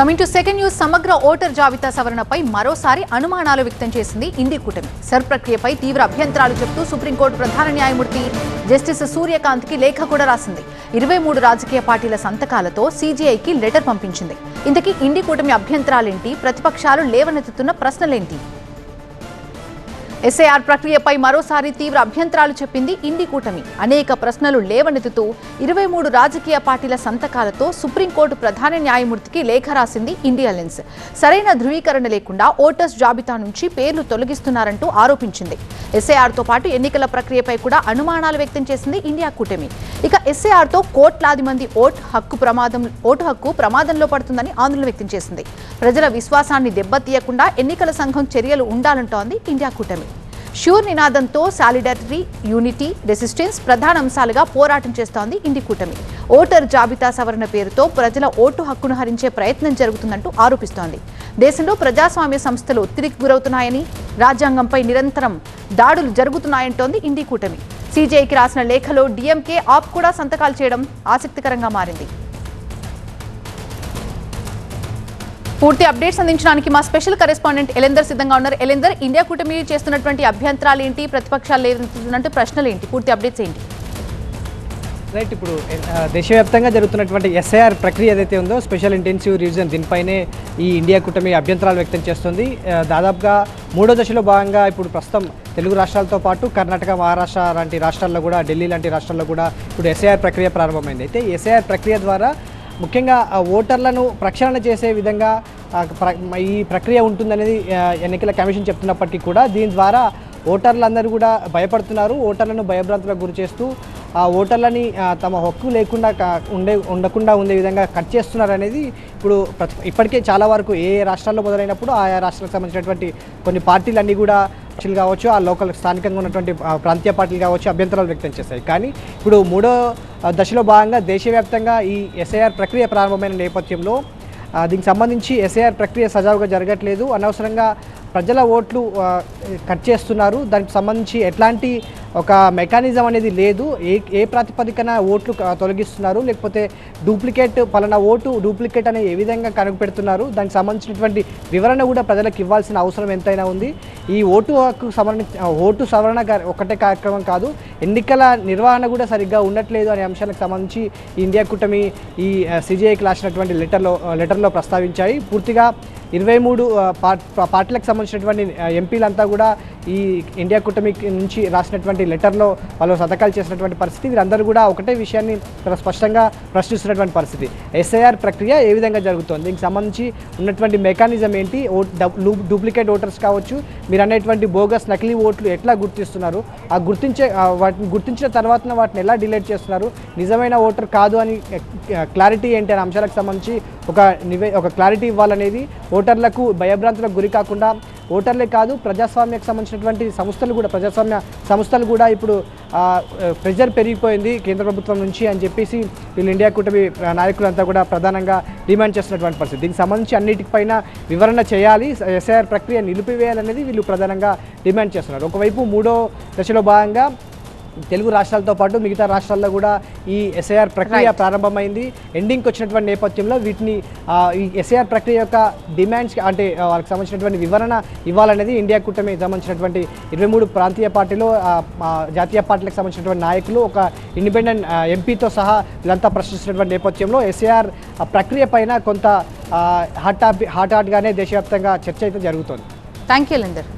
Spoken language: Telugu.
Coming to second news. సమగ్ర ఓటర్ జాబితా సవరణపై మరోసారి అనుమానాలు వ్యక్తం చేసింది ఇండి కూటమి. సర్ ప్రక్రియపై తీవ్ర అభ్యంతరాలు చెబుతూ సుప్రీంకోర్టు ప్రధాన న్యాయమూర్తి జస్టిస్ సూర్యకాంత్కి లేఖ కూడా రాసింది. 23 రాజకీయ పార్టీల సంతకాలతో సీజీఐకి లెటర్ పంపించింది. ఇంతకీ ఇండి కూటమి అభ్యంతరాలేంటి? ప్రతిపక్షాలు లేవనెత్తుతున్న ప్రశ్నలేంటి? ఎస్ఐఆర్ ప్రక్రియపై మరోసారి తీవ్ర అభ్యంతరాలు చెప్పింది ఇండి కూటమి. అనేక ప్రశ్నలు లేవనెత్తుతూ 23 రాజకీయ పార్టీల సంతకాలతో సుప్రీంకోర్టు ప్రధాన న్యాయమూర్తికి లేఖ రాసింది ఇండి అలయన్స్. సరైన ధృవీకరణ లేకుండా ఓటర్స్ జాబితా నుంచి పేర్లు తొలగిస్తున్నారంటూ ఆరోపించింది. ఎస్ఐఆర్తో పాటు ఎన్నికల ప్రక్రియపై కూడా అనుమానాలు వ్యక్తం చేసింది ఇండియా కూటమి. ఇక ఎస్ఐఆర్తో కోట్లాది మంది ఓటు హక్కు ప్రమాదంలో పడుతుందని ఆందోళన వ్యక్తం చేసింది. ప్రజల విశ్వాసాన్ని దెబ్బతీయకుండా ఎన్నికల సంఘం చర్యలు ఉండాలంటోంది ఇండియా కూటమి. ష్యూర్ నినాదంతో సాలిడారిటీ, యూనిటీ, రెసిస్టెన్స్ ప్రధాన అంశాలుగా పోరాటం చేస్తోంది ఇండి కూటమి. ఓటర్ జాబితా సవరణ పేరుతో ప్రజల ఓటు హక్కును హరించే ప్రయత్నం జరుగుతుందంటూ ఆరోపిస్తోంది. దేశంలో ప్రజాస్వామ్య సంస్థలు ఒత్తిడికి గురవుతున్నాయని, రాజ్యాంగంపై నిరంతరం దాడులు జరుగుతున్నాయంటోంది ఇండి కూటమి. సీజేఐకి రాసిన లేఖలో డీఎంకే, ఆప్ కూడా సంతకాలు చేయడం ఆసక్తికరంగా మారింది. పూర్తి అప్డేట్స్ అందించడానికి మా స్పెషల్ కరెస్పాండెంట్ ఎలెందర్ సిద్ధంగా ఉన్నారు. ఎలెందర్, ఇండియా కూటమి చేస్తున్నటువంటి అభ్యంతరాలు ఏంటి, ప్రతిపక్షాలు లేదంటున్నట్టు ప్రశ్నలు ఏంటి, పూర్తి అప్డేట్స్ ఏంటి? రైట్, ఇప్పుడు దేశవ్యాప్తంగా జరుగుతున్నటువంటి ఎస్ఐఆర్ ప్రక్రియ ఏదైతే ఉందో, స్పెషల్ ఇంటెన్సివ్ రివిజన్, దీనిపైనే ఈ ఇండియా కూటమి అభ్యంతరాలు వ్యక్తం చేస్తుంది. దాదాపుగా 3వ దశలో భాగంగా ఇప్పుడు ప్రస్తుతం తెలుగు రాష్ట్రాలతో పాటు కర్ణాటక, మహారాష్ట్ర లాంటి రాష్ట్రాల్లో కూడా, ఢిల్లీ లాంటి రాష్ట్రాల్లో కూడా ఇప్పుడు ఎస్ఐఆర్ ప్రక్రియ ప్రారంభమైంది. అయితే ఎస్ఐఆర్ ప్రక్రియ ద్వారా ముఖ్యంగా ఓటర్లను ప్రక్షాళన చేసే విధంగా ఈ ప్రక్రియ ఉంటుందనేది ఎన్నికల కమిషన్ చెప్తున్నప్పటికీ కూడా దీని ద్వారా ఓటర్లందరూ కూడా భయపడుతున్నారు. ఓటర్లను భయభ్రాంతులకు గురి చేస్తూ ఆ ఓటర్లని తమ హక్కు లేకుండా ఉండకుండా ఉండే విధంగా కట్ చేస్తున్నారు అనేది ఇప్పుడు ఇప్పటికే చాలా వరకు ఏ రాష్ట్రాల్లో మొదలైనప్పుడు ఆయా రాష్ట్రాలకు సంబంధించినటువంటి కొన్ని పార్టీలన్నీ కూడా కావచ్చు, ఆ లోకల్ స్థానికంగా ఉన్నటువంటి ప్రాంతీయ పార్టీలు కావచ్చు, అభ్యంతరాలు వ్యక్తం చేశాయి. కానీ ఇప్పుడు 3వ దశలో భాగంగా దేశవ్యాప్తంగా ఈ ఎస్ఐఆర్ ప్రక్రియ ప్రారంభమైన నేపథ్యంలో దీనికి సంబంధించి ఎస్ఐఆర్ ప్రక్రియ సజావుగా జరగట్లేదు, అనవసరంగా ప్రజల ఓట్లు కట్ చేస్తున్నారు. దానికి సంబంధించి ఎట్లాంటి ఒక మెకానిజం అనేది లేదు. ఏ ప్రాతిపదికన ఓట్లు తొలగిస్తున్నారు, లేకపోతే పలానా ఓటు డూప్లికేట్ అనే ఏ విధంగా కనుగొపెడుతున్నారు, దానికి సంబంధించినటువంటి వివరణ కూడా ప్రజలకు ఇవ్వాల్సిన అవసరం ఎంతైనా ఉంది. ఈ ఓటు సవరణ ఒకటే కార్యక్రమం కాదు, ఎన్నికల నిర్వహణ కూడా సరిగ్గా ఉండట్లేదు అనే అంశాలకు సంబంధించి ఇండియా కూటమి ఈ సీజీఐకి రాసినటువంటి లెటర్లో ప్రస్తావించాయి. పూర్తిగా 23 పార్టీలకు సంబంధించినటువంటి ఎంపీలంతా కూడా ఈ ఇండియా కూటమి నుంచి రాసినటువంటి లెటర్లో వాళ్ళు సంతకాలు చేసినటువంటి పరిస్థితి. వీరందరూ కూడా ఒకటే విషయాన్ని చాలా స్పష్టంగా ప్రశ్నిస్తున్నటువంటి పరిస్థితి. ఎస్ఐఆర్ ప్రక్రియ ఏ విధంగా జరుగుతుంది, దీనికి సంబంధించి ఉన్నటువంటి మెకానిజం ఏంటి, డూప్లికేట్ ఓటర్స్ కావచ్చు, మీరు అనేటువంటి బోగస్ నకిలీ ఓట్లు ఎట్లా గుర్తిస్తున్నారు, వాటిని గుర్తించిన తర్వాత వాటిని ఎలా డిలీట్ చేస్తున్నారు, నిజమైన ఓటర్ కాదు అని క్లారిటీ ఏంటి అనే అంశాలకు సంబంధించి ఒక క్లారిటీ ఇవ్వాలనేది, ఓటర్లకు భయభ్రాంతులకు గురి కాకుండా ఓటర్లే కాదు ప్రజాస్వామ్యకు సంబంధించినటువంటి ప్రజాస్వామ్య సంస్థలు కూడా ఇప్పుడు ప్రెజర్ పెరిగిపోయింది కేంద్ర ప్రభుత్వం నుంచి అని చెప్పేసి వీళ్ళు ఇండియా కూటమి నాయకులంతా కూడా ప్రధానంగా డిమాండ్ చేస్తున్నటువంటి పరిస్థితి. దీనికి సంబంధించి అన్నిటిపైన వివరణ చేయాలి, ఎస్ఐఆర్ ప్రక్రియ నిలిపివేయాలనేది వీళ్ళు ప్రధానంగా డిమాండ్ చేస్తున్నారు. ఒకవైపు 3వ దశలో భాగంగా తెలుగు రాష్ట్రాలతో పాటు మిగతా రాష్ట్రాల్లో కూడా ఈ ఎస్ఐఆర్ ప్రక్రియ ప్రారంభమైంది. ఎండింగ్కి వచ్చినటువంటి నేపథ్యంలో వీటిని ఈ ఎస్ఐఆర్ ప్రక్రియ యొక్క డిమాండ్స్ అంటే వాళ్ళకి సంబంధించినటువంటి వివరణ ఇవ్వాలనేది ఇండియా కూటమి సంబంధించినటువంటి 23 ప్రాంతీయ పార్టీలు, జాతీయ పార్టీలకు సంబంధించినటువంటి నాయకులు, ఒక ఇండిపెండెంట్ ఎంపీతో సహా వీళ్ళంతా ప్రశ్నిస్తున్నటువంటి నేపథ్యంలో ఎస్ఐఆర్ ప్రక్రియ పైన కొంత హాట్గానే దేశవ్యాప్తంగా చర్చ అయితే జరుగుతోంది. Thank you లిందర్.